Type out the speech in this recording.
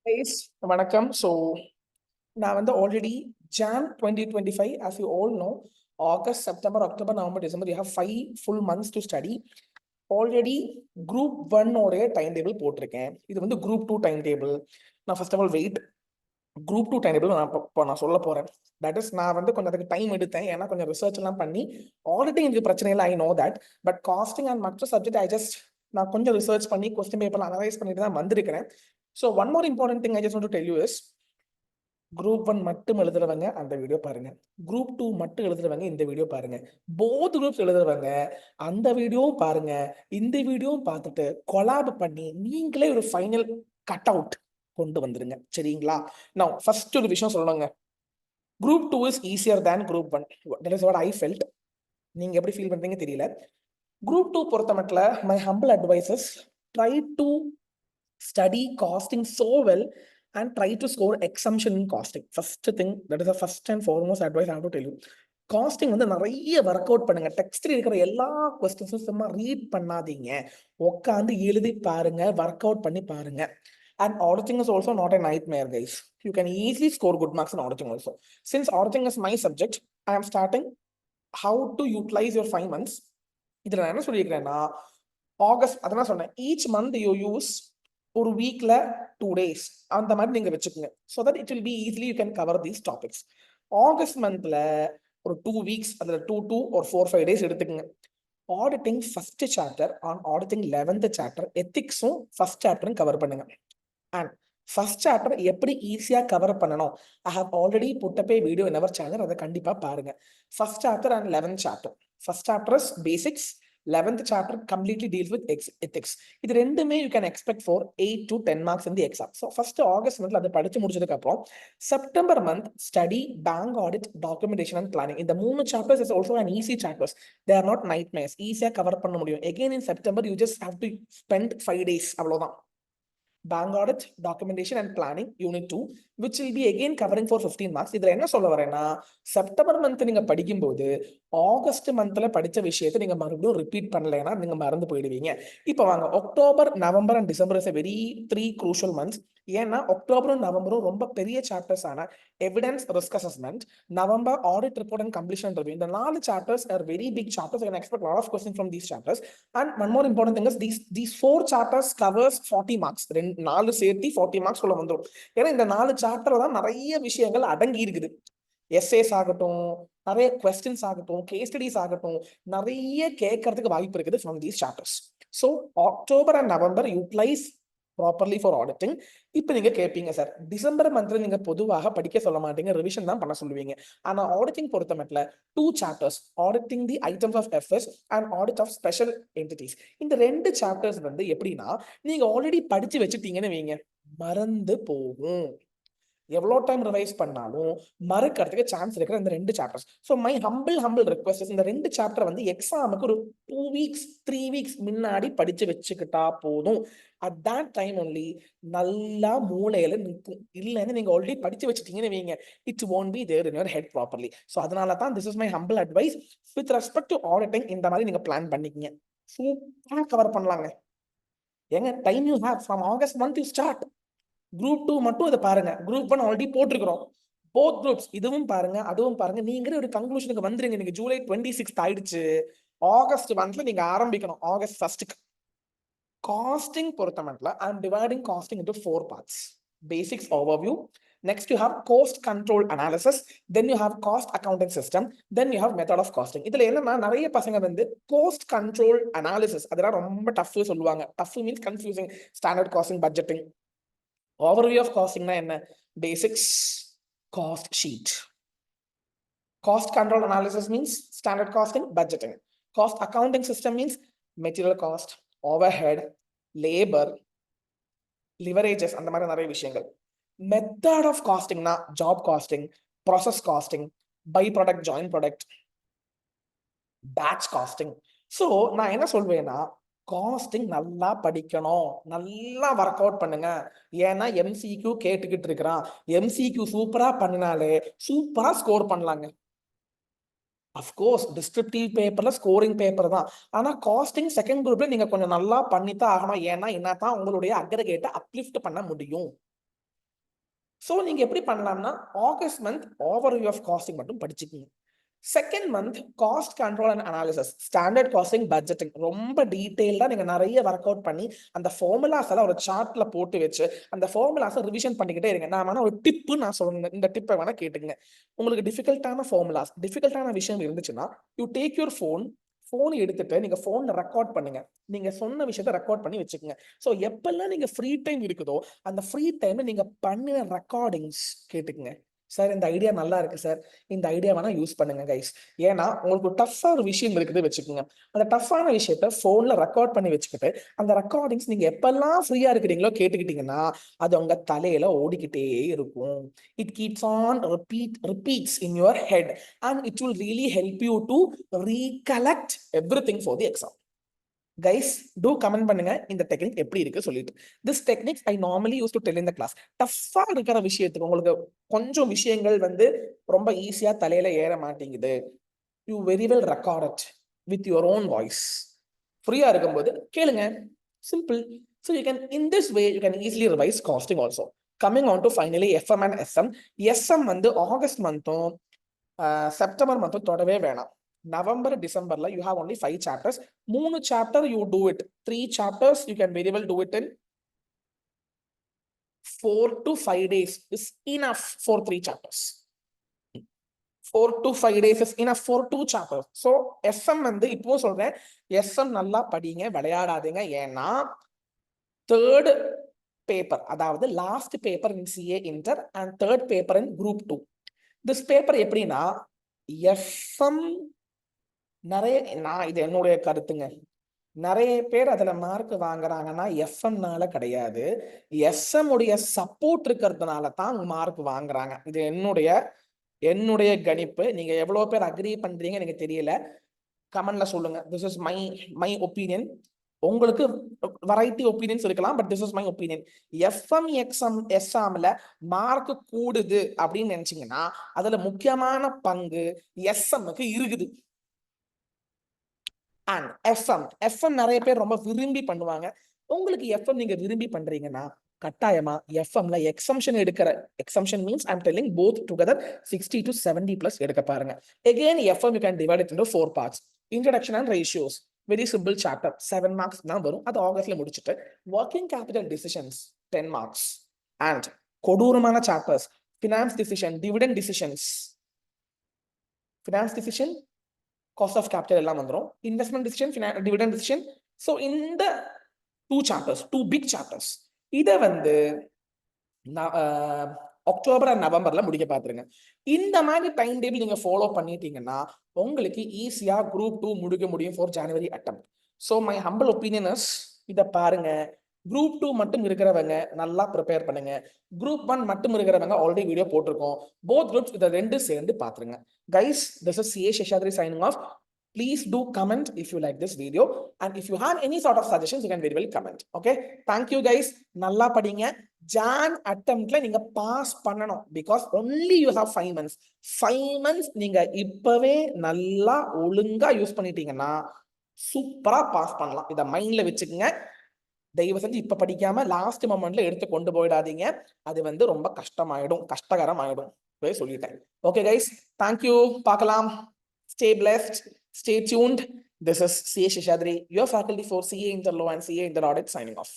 Guys, வணக்கம். நான் வந்து already Jan 2025, as you all know, August, September, October, November, December, you have 5 full months to study. Already group 1 உடைய time table போட்டிருக்கேன். இது வந்து group 2 time table. நான் first of all wait. Group 2 time table நான் சொல்ல போறேன். That is நான் வந்து கொஞ்சம் அதுக்கு டைம் எடுத்தேன். ஏன்னா கொஞ்சம் ரிசர்ச் எல்லாம் பண்ணி ஆடிட்டிங் எனக்கு பிரச்சனை இல்லை, I know that. But costing and மற்ற சப்ஜெக்ட் நான் கொஞ்சம் ரிசர்ச் பண்ணி கொஸ்டின் பேப்பர் அனலைஸ் பண்ணிட்டு தான் வந்திருக்கிறேன். So one more important thing I just want to tell you is, group 1 மட்டும் எழுதுறவங்க அந்த வீடியோ பாருங்க. குரூப் 2 மட்டும் எழுதுறவங்க இந்த வீடியோ பாருங்க. போத் குரூப்ஸ் எழுதுறவங்க அந்த வீடியோவும் பாருங்க. இந்த வீடியோவும் பார்த்துட்டு கொலாப் பண்ணி நீங்களே ஒரு ஃபைனல் கட் அவுட் கொண்டு வந்துருங்க. சரிங்களா? நான் ஃபர்ஸ்ட் ஒரு விஷயம் சொல்லணுங்க. Group 2 is easier than group 1. That is what I felt. நீங்க எப்படி ஃபீல் பண்றீங்க தெரியல. குரூப் 2 பொறுத்த மட்டும் my humble advices, try to study costing so well and try to score exemption in costing. First thing, that is the first and foremost advice I have to tell you. Costing வந்து நிறைய work out பண்ணுங்க. டெக்ஸ்ட்ல இருக்கிற எல்லா கொஸ்டின்ஸும் சும்மா read பண்ணாதீங்க, உட்காந்து எழுதி பாருங்க, ஒர்க் அவுட் பண்ணி பாருங்க. And auditing is also not a nightmare, guys. You can easily score good marks in auditing also. Since auditing is my subject, I am starting how to utilize your 5 months. இதுல நான் என்ன சொல்லியிருக்கிறேன்னா, August அதான் சொன்னேன், each month you use ஒரு வீக்ல 2 days அந்த மாதிரி நீங்க வச்சுக்கோங்க. So that it will be easily you can cover these topics. August மந்த்ல ஒரு 2 weeks அதுல 2 or 4-5 days எடுத்துக்கங்க. Auditing first chapter, on auditing 11th chapter, எத்திக்ஸும் ஃபர்ஸ்ட் சாப்டரும் கவர் பண்ணுங்க. அண்ட் ஃபர்ஸ்ட் சாப்டர் எப்படி ஈஸியா கவர் பண்ணணும், I have already put up a video in our channel, அதை கண்டிப்பா பாருங்க. First chapter and 11th chapter. First chapter is basics, 11th chapter completely deals with ethics. இது ரெண்டுமே you can expect for 8 to 10 marks in the exam. So first August monthல அதை படிச்சு முடிச்சதுக்கு அப்புறம் September month study bank audit, documentation and planning. இந்த 3 chapters is also an easy chapters. They are not nightmares. ஈஸியா cover பண்ண முடியும். Again in September you just have to spend 5 days, அவ்வளவுதான். Bank audit, documentation and planning unit 2, which will be again covering for 15 marks. இதுல என்ன சொல்ல வரேன்னா, September month நீங்க படிக்கும்போது ஆகஸ்ட் மந்த்ல படிச்ச விஷயத்தை நீங்க மறுபடியும் ரிப்பீட் பண்ணலைன்னா நீங்க மறந்து போயிடுவீங்க. இப்போ வாங்க, October, November and December is a very 3 crucial months. ஏன்னா அக்டோபரும் நவம்பரும் ரொம்ப பெரிய சாப்டர்ஸ் ஆன evidence, risk assessment, November audit report and completion review. இந்த 4 chapters are very big chapters. I can expect a lot of questions from these chapters. And one more important thing is these 4 chapters covers 40 marks. 4 சேர்த்து 40 marks உள்ள வந்துரும். ஏன்னா இந்த 4 சாப்டர்ல தான் நிறைய விஷயங்கள் அடங்கி இருக்குது. எஸ்ஏஸ் ஆகட்டும், நிறைய கொஸ்டின்ஸ் ஆகட்டும், கேஸ் ஸ்டடிஸ் ஆகட்டும், நிறைய கேட்கறதுக்கு வாய்ப்பு இருக்குது from these chapters. So October and November utilise properly for auditing. இப்போ நீங்க கேட்பீங்க, சார் டிசம்பர் மந்த்ல நீங்க பொதுவாக படிக்க சொல்ல மாட்டீங்க, ரிவிஷன் தான் பண்ண சொல்லுவீங்க. ஆனா ஆடிட்டிங் பொறுத்த மட்டும் 2 chapters, auditing the items of FS and audit of special entities. இந்த 2 சாப்டர்ஸ் வந்து எப்படின்னா, நீங்க ஆல்ரெடி படிச்சு வச்சுட்டீங்கன்னு வைங்க, மறந்து போகும். எவ்வளோ டைம் ரிவைஸ் பண்ணாலும் மறக்கிறதுக்கு சான்ஸ் இருக்கிற இந்த 2 chapters. So my humble request, இந்த 2 சாப்டர் வந்து எக்ஸாமுக்கு ஒரு 2 weeks 3 weeks முன்னாடி படிச்சு வச்சுக்கிட்டா போதும். அட் தட் டைம் ஒன்லி நல்லா மூளையில நிற்கும். இல்லைன்னு நீங்க ஆல்ரெடி படிச்சு வச்சுட்டீங்கன்னு வைங்க, it's won't be there in your head properly. So அதனால தான் this is my humble advice. With respect to auditing இந்த மாதிரி நீங்க பிளான் பண்ணிக்கங்க, சூப்பரா கவர் பண்ணலாங்க. எங்க time you have from August month you start. Group 2 மட்டும் இதை பாருங்க. குரூப் 1 ஆல்ரெடி போட்டிருக்கிறோம். போத் குரூப்ஸ் இதுவும் பாருங்க, அதுவும் பாருங்க. நீங்களே ஒரு கன்க்ளூஷனுக்கு வந்துருங்க. நீங்க ஜூலை 26 ஆயிடுச்சு, ஆகஸ்ட் மந்த்ல நீங்க ஆரம்பிக்கணும். ஆகஸ்ட் 1 காஸ்டிங் பொறுத்த மட்டும் I am dividing costing into 4 parts. Basics overview, next you have cost control analysis, then you have cost accounting system, then you have method of costing. இதுல என்னன்னா, நிறைய பசங்க வந்து cost control analysis அதெல்லாம் ரொம்ப tough சொல்லுவாங்க. Tough means confusing. Standard costing, budgeting. Overview of costing na enna? Basics, cost sheet. Cost control analysis means standard costing, budgeting. Cost accounting system means material cost, overhead, labor, leverages அந்த மாதிரி நிறைய விஷயங்கள். Method of costing na job costing, process costing, by product, joint product, batch costing. So நான் என்ன சொல்வேன்னா, costing நல்லா படிக்கணும், நல்லா work out பண்ணுங்க. ஏன்னா எம்சிக்யூ கேட்டுக்கிட்டு இருக்கிறான். எம்சிக்யூ சூப்பரா பண்ணினாலே சூப்பரா ஸ்கோர் பண்ணலாங்க. அஃப்கோர்ஸ் டிஸ்கிரிப்டிவ் பேப்பர்ல ஸ்கோரிங் பேப்பர் தான். ஆனா காஸ்டிங் செகண்ட் குரூப்ல நீங்க கொஞ்சம் நல்லா பண்ணித்தான் ஆகணும். ஏன்னா என்னதான் உங்களுடைய அக்ரிகேட்டை அப்லிஃப்ட் பண்ண முடியும். ஸோ நீங்க எப்படி பண்ணலாம்னா August month overview of costing மட்டும் படிச்சுக்கோங்க. Second month cost control and analysis, standard costing, budgeting ரொம்ப டீட்டெயில்டாக நீங்கள் நிறைய ஒர்க் அவுட் பண்ணி அந்த ஃபார்முலாஸ் எல்லாம் ஒரு சார்ட்ல போட்டு வச்சு அந்த ஃபார்முலாஸை ரிவிஷன் பண்ணிக்கிட்டே இருங்க. நான் வேணா ஒரு டிப்பு நான் சொல்லுங்க, இந்த டிப்பை வேணா கேட்டுங்க. உங்களுக்கு டிஃபிகல்ட்டான ஃபார்முலாஸ், டிஃபிகல்ட்டான விஷயம் இருந்துச்சுன்னா யூ டேக் யுவர் ஃபோன் எடுத்துட்டு நீங்க ஃபோன்ல ரெக்கார்ட் பண்ணுங்க. நீங்க சொன்ன விஷயத்த ரெக்கார்ட் பண்ணி வச்சுக்கோங்க. ஸோ எப்பெல்லாம் நீங்க ஃப்ரீ டைம் இருக்குதோ அந்த ஃப்ரீ டைம்ல நீங்க பண்ணின ரெக்கார்டிங்ஸ் கேட்டுக்குங்க. சார் இந்த ஐடியா நல்லா இருக்கு சார், இந்த ஐடியா வேணா யூஸ் பண்ணுங்க கைஸ். ஏன்னா உங்களுக்கு டஃப்பா ஒரு விஷயம் இருக்குது வச்சுக்கோங்க. அந்த டஃப்பான விஷயத்த போன்ல ரெக்கார்ட் பண்ணி வச்சுக்கிட்டு அந்த ரெக்கார்டிங்ஸ் நீங்க எப்பெல்லாம் ஃப்ரீயா இருக்கிறீங்களோ கேட்டுக்கிட்டீங்கன்னா அது உங்க தலையில ஓடிக்கிட்டே இருக்கும். It keeps on repeats in your head and it will really help you to recollect everything for the exam. Guys do comment பண்ணுங்க இந்த டெக்னிக் எப்படி இருக்கு சொல்லிட்டு. This techniques I normally use to tell in the class. டஃப்பா இருக்கிற விஷயத்துக்கு உங்களுக்கு கொஞ்சம் விஷயங்கள் வந்து ரொம்ப ஈஸியா தலையில ஏற மாட்டேங்குது, you very well record it with your own voice. ஃப்ரீயா இருக்கும்போது கேளுங்க, simple. So you can in this way you can easily revise costing also. Coming on to finally FM and SM. SM வந்து ஆகஸ்ட் மந்த்தும் September மந்த்தும் தொடவே வேணாம். November, December, you have only 5 chapters. 3 chapter you do it. 3 chapters you can very well do it in 4 to 5 days is enough for 3 chapters. 4 to 5 days is enough for 2 chapters. So SM வந்து இப்போ சொல்றேன், SM நல்லா படிங்க, விளையாடாதீங்க. ஏன்னா third paper, அதாவது last paper in CA Inter and third paper in Group 2. This paper எப்படின்னா FM நிறைய, நான் இது என்னுடைய கருத்துங்க, நிறைய பேர் அதுல மார்க் வாங்குறாங்கன்னா எஃப்எம்னால கிடையாது, எஸ்எம் உடைய சப்போர்ட் இருக்கிறதுனால தான் மார்க் வாங்குறாங்க. இது என்னுடைய கணிப்பு. நீங்க எவ்வளவு பேர் அக்ரி பண்றீங்க எனக்கு தெரியல, கமெண்ட்ல சொல்லுங்க. This is my opinion. உங்களுக்கு வெரைட்டி ஒப்பீனியன்ஸ் இருக்கலாம், but this is my opinion. FM எக்ஸாம்ல மார்க் கூடுது அப்படின்னு நினைச்சீங்கன்னா அதுல முக்கியமான பங்கு எஸ்எம்க்கு இருக்குது. அண்ட் எஃப்எம் நிறைய பேர் ரொம்ப விரும்பி பண்ணுவாங்க. உங்களுக்கு எஃப்எம் நீங்க விரும்பி பண்றீங்கன்னா கட்டாயமா எஃப்எம்ல எக்ஸம்ஷன் எடுக்கிற, exemption means I am telling both together 60 to 70 plus எடுக்க பாருங்க. Again FM you can divide it into 4 parts. Introduction and ratios, very simple chapter, 7 marks தான் வரும். அது ஆகஸ்ட்ல முடிச்சிட்டு working capital decisions 10 marks and கொடூரமான chapters finance decision, dividend decisions, finance decision, cost of capital எல்லாம் வந்துரும், investment decision, dividend decision. So இந்த 2 chapters, 2 big chapters, இத வந்து அக்டோபர் அண்ட் நவம்பர்ல முடிக்க பாத்துருங்க. இந்த மாதிரி டைம் டேபிள் நீங்க ஃபாலோ பண்ணிட்டீங்கன்னா உங்களுக்கு ஈஸியா குரூப் 2 முடிக்க முடியும் for January attempt. So my humble opinion is, இத பாருங்க. குரூப் 2 மட்டும் இருக்கிறவங்க நல்லா ப்ரிப்பேர் பண்ணுங்க. குரூப் 1 மட்டும் இருக்கிறவங்க ஆல்ரெடி வீடியோ போட்டிருக்கோம். போத் குரூப்ஸ் இதை ரெண்டு சேர்ந்து பாத்துருங்க. Guys, this is CA Seshadri signing off. Please do comment if you like this video, and if you have any sort of suggestions you can very well comment. Okay, thank you guys. நல்லா படிங்க. John அட்டெம்ப்ட்ல நீங்க pass பண்ணணும், because only you have 5 months. 5 months நீங்க இப்பவே நல்லா ஒழுங்கா use பண்ணிட்டீங்கன்னா சூப்பரா பாஸ் பண்ணலாம். இத மைண்ட்ல வச்சுக்கோங்க. தயவு செஞ்சு இப்ப படிக்காம லாஸ்ட் மொமெண்ட்ல எடுத்து கொண்டு போயிடாதீங்க. அது வந்து ரொம்ப கஷ்டகரம் ஆயிடும் சொல்லிட்டேன். Okay guys, thank you. பார்க்கலாம். Stay blessed. Stay tuned. This is CA Seshadri, your faculty for CA Inter Law and CA Inter Audit signing off.